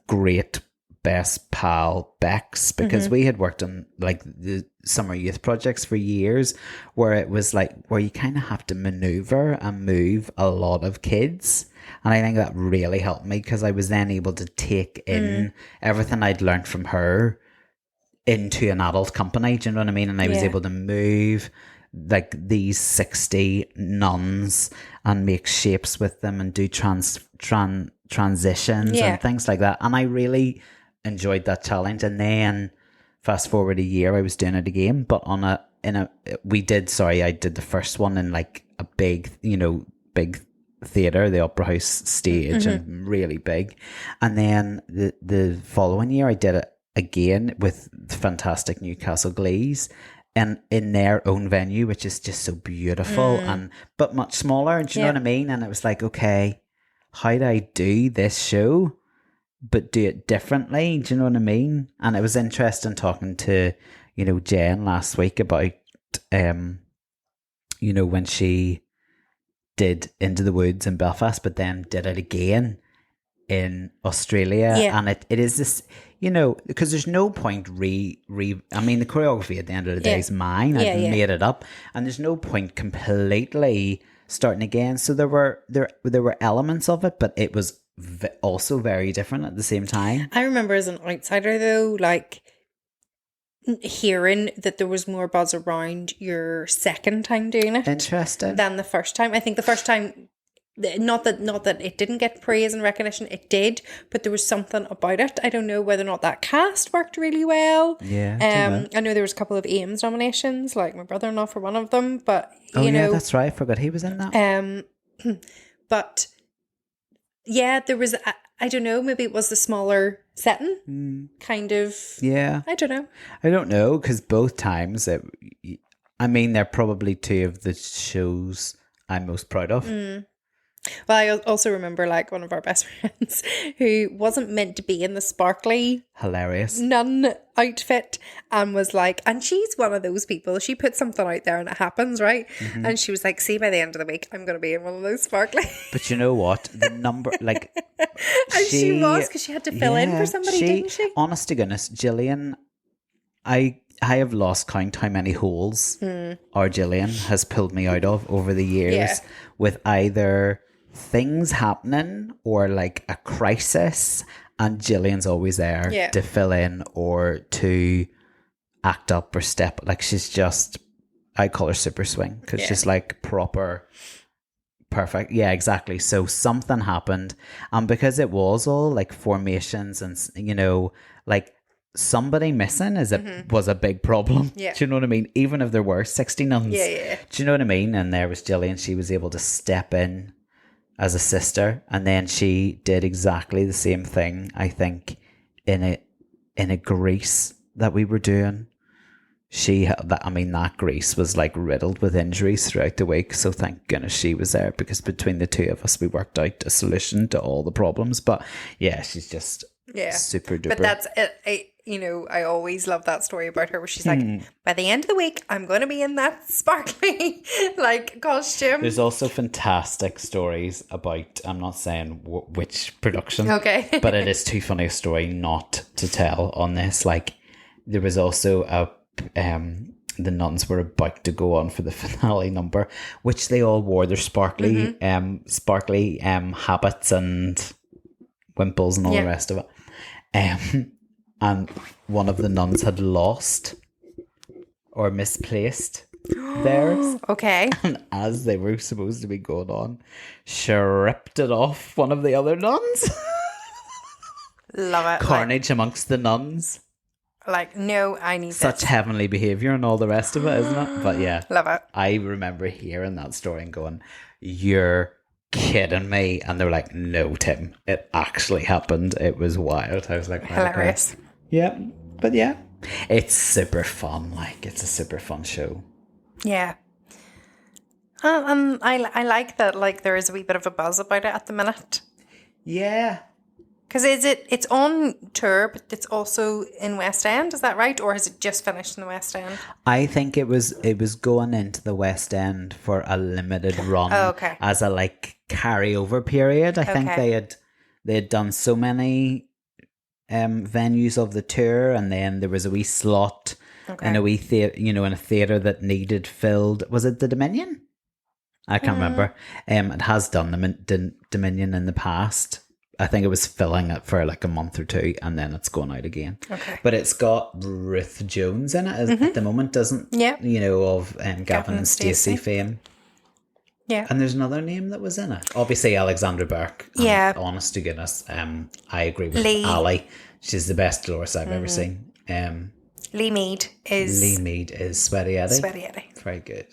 great best pal Bex, because we had worked on like the summer youth projects for years, where it was like where you kind of have to maneuver and move a lot of kids, and I think that really helped me because I was then able to take in everything I'd learned from her into an adult company. Do you know what I mean? And I was able to move like these 60 nuns and make shapes with them and do transitions and things like that. And I really enjoyed that challenge. And then fast forward a year, I was doing it again, but I did the first one in like a big theatre, the Opera House stage, and really big. And then the following year I did it again with fantastic Newcastle Glees, and in their own venue, which is just so beautiful but much smaller. Do you know what I mean? And it was like, okay, how do I do this show but do it differently? Do you know what I mean? And it was interesting talking to Jen last week about when she did Into the Woods in Belfast, but then did it again in Australia. And it is this, because there's no point I mean, the choreography at the end of the day is mine. I've made it up, and there's no point completely starting again. So there were elements of it, but it was also very different at the same time. I remember as an outsider though, like hearing that there was more buzz around your second time doing it Interesting. than the first time. I think the first time, not that it didn't get praise and recognition, it did, but there was something about it. I don't know whether or not that cast worked really well. Yeah. I know there was a couple of Ames nominations, like my brother-in-law for one of them, but yeah, that's right. I forgot he was in that. But yeah, there was I don't know, maybe it was the smaller setting, kind of. Yeah. I don't know. I don't know, because both times, they're probably two of the shows I'm most proud of. Well, I also remember like one of our best friends who wasn't meant to be in the sparkly Hilarious nun outfit, and was like, and she's one of those people, she puts something out there and it happens, right? And she was like, see, by the end of the week I'm going to be in one of those sparkly. But you know what, the number, like, and she was, because she had to fill in for somebody, didn't she? Honest to goodness, Gillian, I have lost count how many holes our Gillian has pulled me out of over the years, with either things happening or like a crisis, and Gillian's always there to fill in or to act up or step. Like, she's just, I call her super swing, because she's like proper perfect. Yeah, exactly. So something happened, and because it was all like formations and like somebody missing was a big problem. Do you know what I mean? Even if there were 60 nuns. Do you know what I mean? And there was Gillian. She was able to step in as a sister, and then she did exactly the same thing, I think, in a Grease that we were doing. That Grease was like riddled with injuries throughout the week, so thank goodness she was there, because between the two of us we worked out a solution to all the problems. But yeah, she's just super duper. But that's it. you know, I always love that story about her where she's like, by the end of the week, I'm going to be in that sparkly, like, costume. There's also fantastic stories about, I'm not saying which production, Okay. but it is too funny a story not to tell on this. Like, there was also the nuns were about to go on for the finale number, which they all wore their sparkly habits and wimples and all the rest of it. And one of the nuns had lost or misplaced theirs. Okay. And as they were supposed to be going on, she ripped it off one of the other nuns. Love it. Carnage amongst the nuns. Like, no, I need Such this. heavenly behaviour and all the rest of it, isn't it? But yeah. Love it. I remember hearing that story and going, you're kidding me. And they were like, no, Tim, it actually happened. It was wild. I was like, Hilarious. Okay. Yeah. But yeah, it's super fun. Like, it's a super fun show. Yeah. I like that, like, there is a wee bit of a buzz about it at the minute. Yeah. Because it's on tour, but it's also in West End, is that right? Or has it just finished in the West End? I think it was going into the West End for a limited run as a like carryover period. I think they had done so many venues of the tour, and then there was a wee slot in a wee theater, you know, in a theater that needed filled. Was it the Dominion? I can't remember. It has done the Dominion in the past. I think it was filling it for like a month or two, and then it's going out again. Okay. But it's got Ruth Jones in it at the moment, doesn't? Yeah. You know, of Gavin and Stacey fame. Yeah. And there's another name that was in it. Obviously, Alexandra Burke. Yeah. Honest to goodness, I agree with Ali. She's the best Deloris I've ever seen. Lee Mead is Sweaty Eddie. Sweaty Eddie. Very good.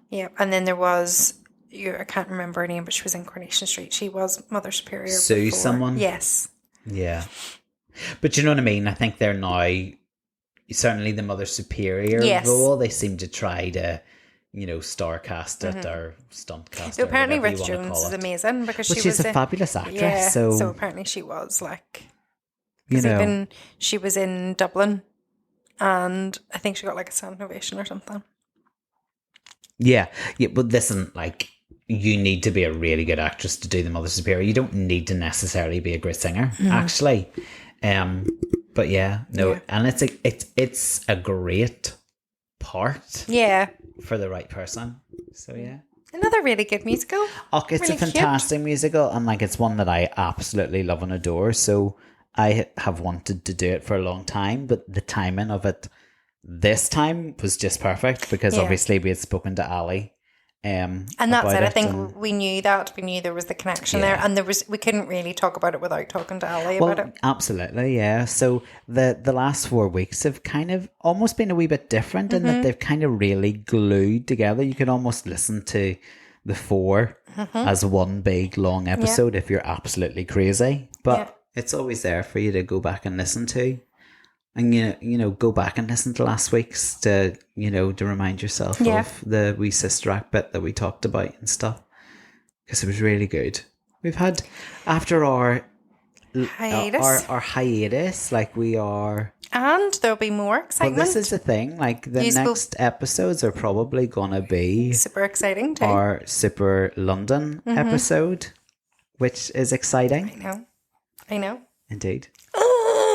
Yeah, and then there was, I can't remember her name, but she was in Coronation Street. She was Mother Superior Sue before. Someone? Yes. Yeah. But you know what I mean? I think they're now, certainly the Mother Superior role, they seem to try to, you know, star cast it or stunt cast it. So apparently Ruth Jones is amazing because she's a fabulous actress. Yeah, so apparently she was like, you know, even she was in Dublin and I think she got like a standing ovation or something. Yeah, but listen, like, you need to be a really good actress to do the Mother Superior. You don't need to necessarily be a great singer, actually. But yeah, no, and it's a great part. Yeah, for the right person. So yeah, another really good musical. Oh, it's really a fantastic musical, and like it's one that I absolutely love and adore. So I have wanted to do it for a long time, but the timing of it this time was just perfect because obviously we had spoken to Ali. And that's it. I think we knew there was the connection there, and we couldn't really talk about it without talking to Ali about it. Absolutely, yeah. So the last 4 weeks have kind of almost been a wee bit different in that they've kind of really glued together. You can almost listen to the 4 as one big long episode if you're absolutely crazy. But it's always there for you to go back and listen to. And you know, go back and listen to last week's to remind yourself of the wee Sister Act bit that we talked about and stuff, because it was really good. We've had, after our hiatus, our hiatus, like we are, and there'll be more excitement. Well, this is the thing. Like the next episodes are probably gonna be super exciting too. Our Super London episode, which is exciting. I know. Indeed.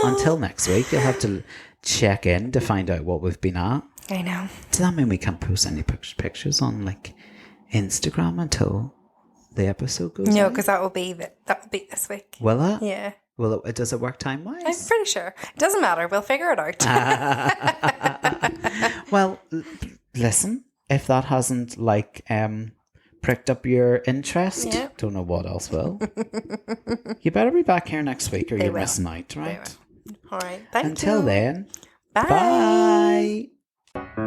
Until next week, you'll have to check in to find out what we've been at. I know. Does that mean we can't post any pictures on like Instagram until the episode goes out? No, because that will be this week. Will it? Yeah. Well, does it work time-wise? I'm pretty sure. It doesn't matter. We'll figure it out. Well, listen, if that hasn't like pricked up your interest, don't know what else will. You better be back here next week or you're missing out, right? All right. Thank you. Until then, bye. Bye.